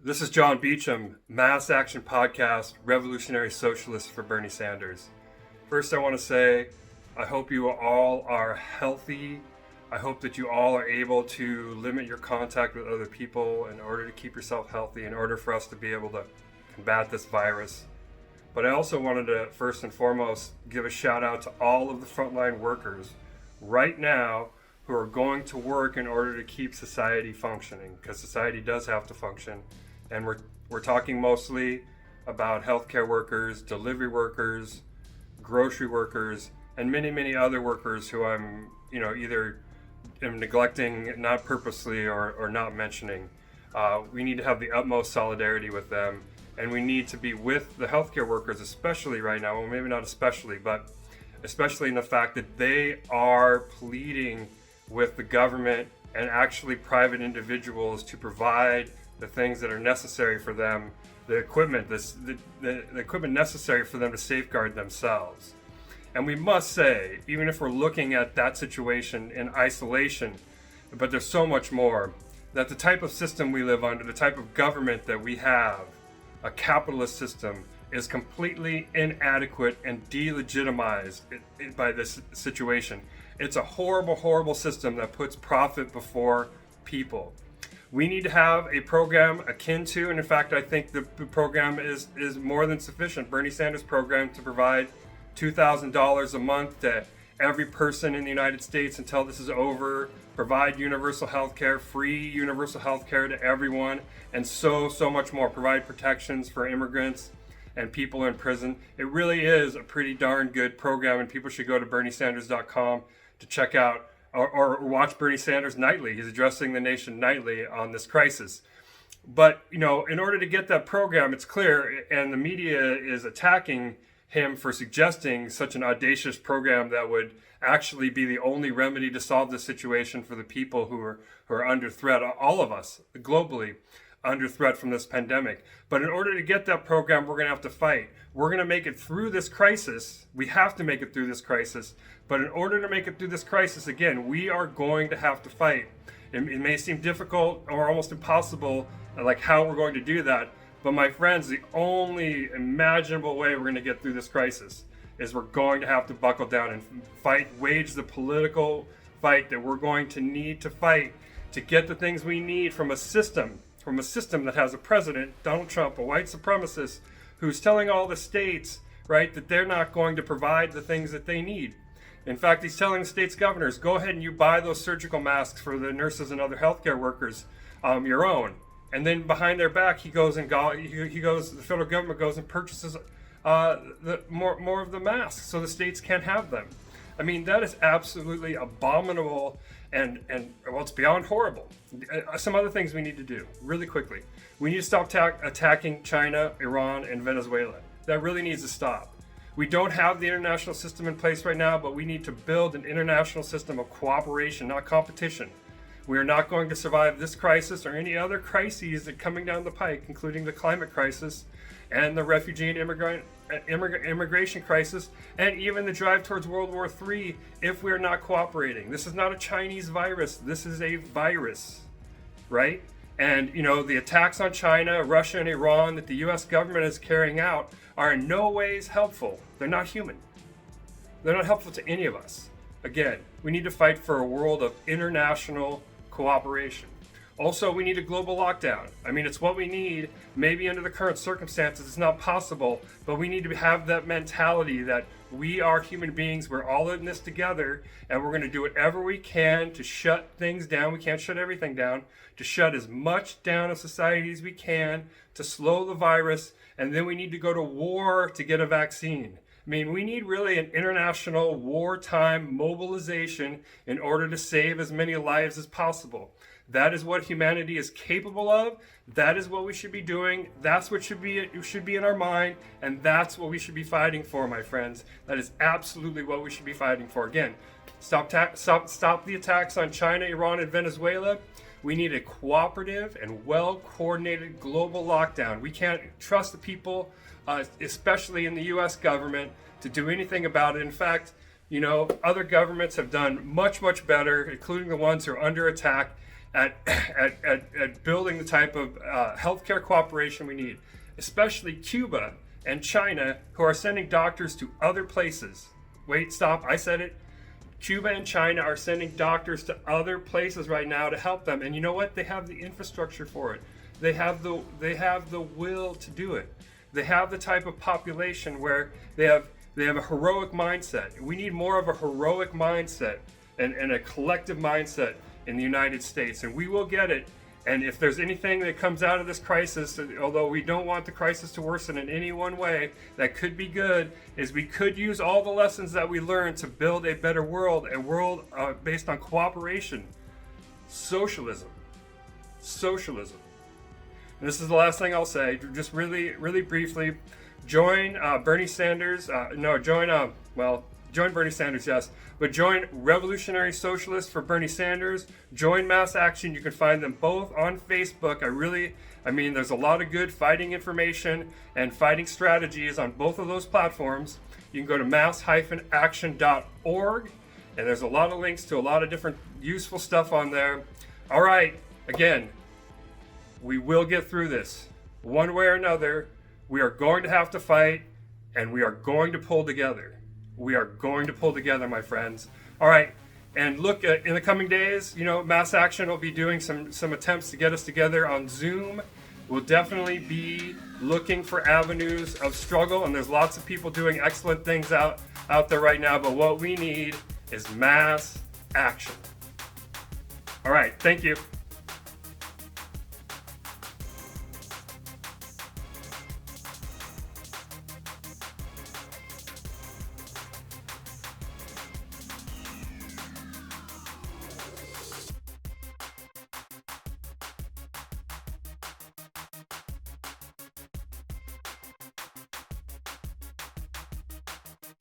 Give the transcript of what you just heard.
This is John Beecham, Mass Action Podcast, Revolutionary Socialist for Bernie Sanders. First, I want to say, I hope you all are healthy. I hope that you all are able to limit your contact with other people in order to keep yourself healthy, in order for us to be able to combat this virus. But I also wanted to, first and foremost, give a shout out to all of the frontline workers right now who are going to work in order to keep society functioning, because society does have to function. And we're talking mostly about healthcare workers, delivery workers, grocery workers, and many other workers who I'm, either am neglecting, not purposely, or not mentioning. We need to have the utmost solidarity with them, and we need to be with the healthcare workers, especially right now. Well, maybe not especially, but especially in the fact that they are pleading with the government and actually private individuals to provide the things that are necessary for them, the equipment, the equipment necessary for them to safeguard themselves. And we must say, even if we're looking at that situation in isolation, but there's so much more, that the type of system we live under, the type of government that we have, a capitalist system, is completely inadequate and delegitimized by this situation. It's a horrible system that puts profit before people. We need to have a program akin to, and in fact, I think the program is more than sufficient. Bernie Sanders' program to provide $2,000 a month to every person in the United States until this is over, provide universal health care, free universal health care to everyone, and so much more. Provide protections for immigrants and people in prison. It really is a pretty darn good program, and people should go to berniesanders.com to check out or watch Bernie Sanders nightly. He's addressing the nation nightly on this crisis. But, in order to get that program, it's clear, and the media is attacking him for suggesting such an audacious program that would actually be the only remedy to solve the situation for the people who are under threat, all of us globally under threat from this pandemic. But in order to get that program, we're going to have to fight. We're going to make it through this crisis. We have to make it through this crisis. But in order to make it through this crisis, again, we are going to have to fight. It may seem difficult or almost impossible, like how we're going to do that. But my friends, the only imaginable way we're going to get through this crisis is we're going to have to buckle down and fight, wage the political fight that we're going to need to fight to get the things we need from a system that has a president, Donald Trump, a white supremacist, who's telling all the states, right, that they're not going to provide the things that they need. In fact, he's telling the states' governors, go ahead and you buy those surgical masks for the nurses and other healthcare workers, your own. And then behind their back, the federal government goes and purchases more of the masks so the states can't have them. I mean, that is absolutely abominable and it's beyond horrible. Some other things we need to do really quickly. We need to stop attacking China, Iran, and Venezuela. That really needs to stop. We don't have the international system in place right now, but we need to build an international system of cooperation, not competition. We are not going to survive this crisis or any other crises that are coming down the pike, including the climate crisis and the refugee and immigration crisis, and even the drive towards World War III if we are not cooperating. This is not a Chinese virus. This is a virus, right? And, the attacks on China, Russia, and Iran that the U.S. government is carrying out are in no ways helpful. They're not human. They're not helpful to any of us. Again, we need to fight for a world of international cooperation. Also, we need a global lockdown. I mean, it's what we need. Maybe under the current circumstances, it's not possible, but we need to have that mentality that we are human beings. We're all in this together, and we're going to do whatever we can to shut things down. We can't shut everything down. To shut as much down of society as we can, to slow the virus, and then we need to go to war to get a vaccine. I mean, we need really an international wartime mobilization in order to save as many lives as possible. That is what humanity is capable of. That is what we should be doing. That's what should be in our mind, and that's what we should be fighting for, my friends. That is absolutely what we should be fighting for. Again, stop the attacks on China, Iran, and Venezuela. We need a cooperative and well-coordinated global lockdown. We can't trust the people, especially in the U.S. government, to do anything about it. In fact, other governments have done much better, including the ones who are under attack. at building the type of healthcare cooperation we need, especially Cuba and China, who are sending doctors to other places. Wait, stop, I said it. Cuba and China are sending doctors to other places right now to help them. And you know what? They have the infrastructure for it. They have the will to do it. They have the type of population where they have a heroic mindset. We need more of a heroic mindset and a collective mindset in the United States, and we will get it. And if there's anything that comes out of this crisis, although we don't want the crisis to worsen in any one way, that could be good, is we could use all the lessons that we learned to build a better world, a world based on cooperation, socialism. And this is the last thing I'll say, just really, really briefly. Join Bernie Sanders. Join Bernie Sanders, yes. But join Revolutionary Socialists for Bernie Sanders. Join Mass Action. You can find them both on Facebook. There's a lot of good fighting information and fighting strategies on both of those platforms. You can go to mass-action.org, and there's a lot of links to a lot of different useful stuff on there. All right, again, we will get through this. One way or another, we are going to have to fight, and we are going to pull together. We are going to pull together, my friends. All right, and look, in the coming days, Mass Action will be doing some attempts to get us together on Zoom. We'll definitely be looking for avenues of struggle, and there's lots of people doing excellent things out there right now, but what we need is mass action. All right, thank you.